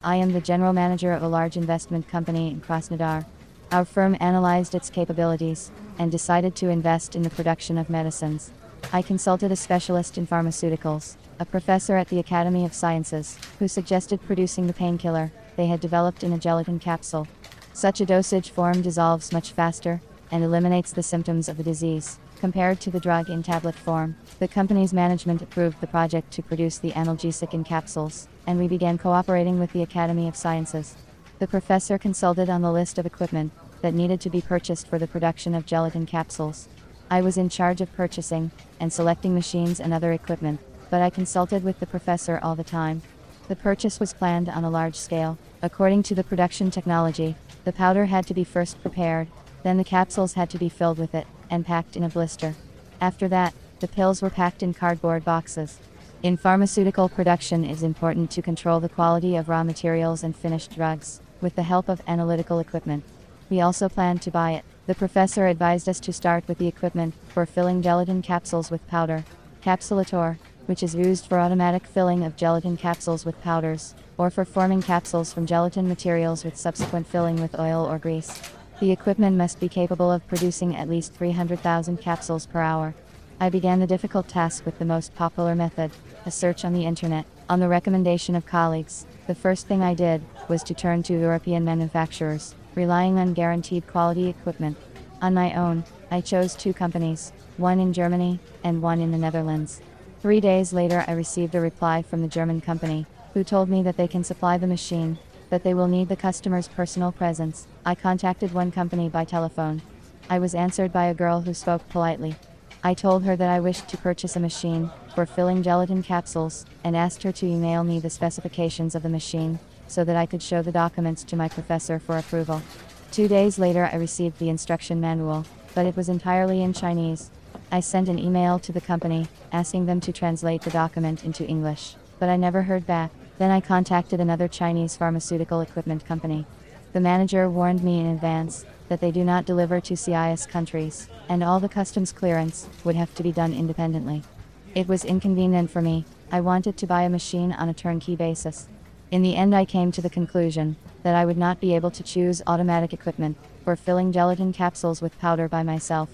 I am the general manager of a large investment company in Krasnodar. Our firm analyzed its capabilities and decided to invest in the production of medicines. I consulted a specialist in pharmaceuticals, a professor at the Academy of Sciences, who suggested producing the painkiller they had developed in a gelatin capsule. Such a dosage form dissolves much faster and eliminates the symptoms of the disease, compared to the drug in tablet form. The company's management approved the project to produce the analgesic in capsules, and we began cooperating with the Academy of Sciences. The professor consulted on the list of equipment that needed to be purchased for the production of gelatin capsules. I was in charge of purchasing and selecting machines and other equipment, but I consulted with the professor all the time. The purchase was planned on a large scale. According to the production technology, the powder had to be first prepared, then the capsules had to be filled with it and packed in a blister. After that, the pills were packed in cardboard boxes. In pharmaceutical production, it is important to control the quality of raw materials and finished drugs with the help of analytical equipment. We also planned to buy it. The professor advised us to start with the equipment for filling gelatin capsules with powder, capsulator, which is used for automatic filling of gelatin capsules with powders, or for forming capsules from gelatin materials with subsequent filling with oil or grease. The equipment must be capable of producing at least 300,000 capsules per hour. I began the difficult task with the most popular method, a search on the internet. On the recommendation of colleagues, the first thing I did was to turn to European manufacturers, relying on guaranteed quality equipment. On my own, I chose 2 companies, one in Germany and one in the Netherlands. 3 days later, I received a reply from the German company, who told me that they can supply the machine, but they will need the customer's personal presence. I contacted one company by telephone. I was answered by a girl who spoke politely. I told her that I wished to purchase a machine for filling gelatin capsules, and asked her to email me the specifications of the machine, so that I could show the documents to my professor for approval. 2 days later, I received the instruction manual, but it was entirely in Chinese. I sent an email to the company, asking them to translate the document into English, but I never heard back. Then I contacted another Chinese pharmaceutical equipment company. The manager warned me in advance that they do not deliver to CIS countries, and all the customs clearance would have to be done independently. It was inconvenient for me. I wanted to buy a machine on a turnkey basis. In the end, I came to the conclusion that I would not be able to choose automatic equipment for filling gelatin capsules with powder by myself,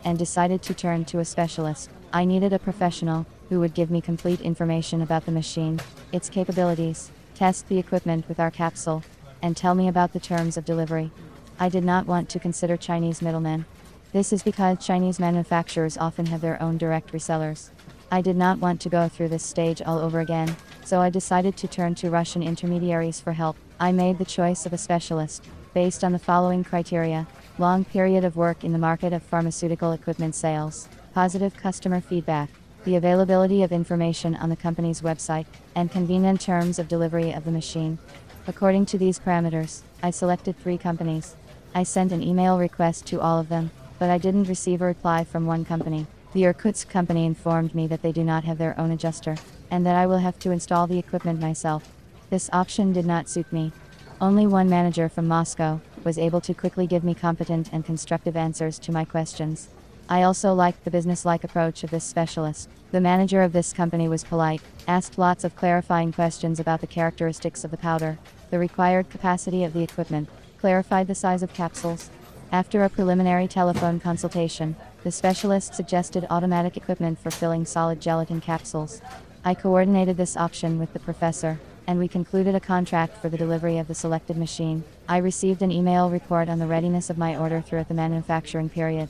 and decided to turn to a specialist. I needed a professional who would give me complete information about the machine, its capabilities, test the equipment with our capsule, and tell me about the terms of delivery. I did not want to consider Chinese middlemen. This is because Chinese manufacturers often have their own direct resellers. I did not want to go through this stage all over again, so I decided to turn to Russian intermediaries for help. I made the choice of a specialist, based on the following criteria: long period of work in the market of pharmaceutical equipment sales, positive customer feedback, the availability of information on the company's website, and convenient terms of delivery of the machine. According to these parameters, I selected 3 companies. I sent an email request to all of them, but I didn't receive a reply from one company. The Irkutsk company informed me that they do not have their own adjuster, and that I will have to install the equipment myself. This option did not suit me. Only one manager from Moscow was able to quickly give me competent and constructive answers to my questions. I also liked the business-like approach of this specialist. The manager of this company was polite, asked lots of clarifying questions about the characteristics of the powder, the required capacity of the equipment, clarified the size of capsules. After a preliminary telephone consultation, the specialist suggested automatic equipment for filling solid gelatin capsules. I coordinated this option with the professor, and we concluded a contract for the delivery of the selected machine. I received an email report on the readiness of my order throughout the manufacturing period.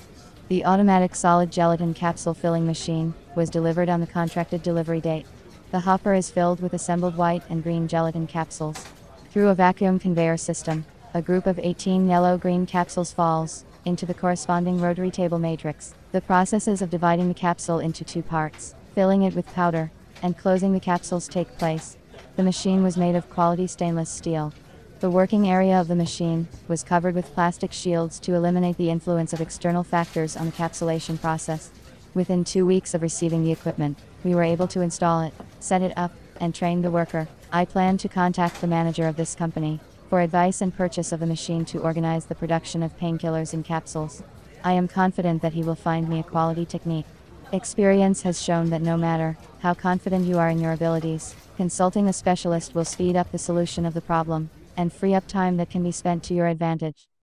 The automatic solid gelatin capsule filling machine was delivered on the contracted delivery date. The hopper is filled with assembled white and green gelatin capsules. Through a vacuum conveyor system, a group of 18 yellow-green capsules falls into the corresponding rotary table matrix. The processes of dividing the capsule into 2 parts, filling it with powder, and closing the capsules take place. The machine was made of quality stainless steel. The working area of the machine was covered with plastic shields to eliminate the influence of external factors on the capsulation process. Within 2 weeks of receiving the equipment, we were able to install it, set it up, and train the worker. I plan to contact the manager of this company for advice and purchase of a machine to organize the production of painkillers in capsules. I am confident that he will find me a quality technique. Experience has shown that no matter how confident you are in your abilities, Consulting a specialist will speed up the solution of the problem and free up time that can be spent to your advantage.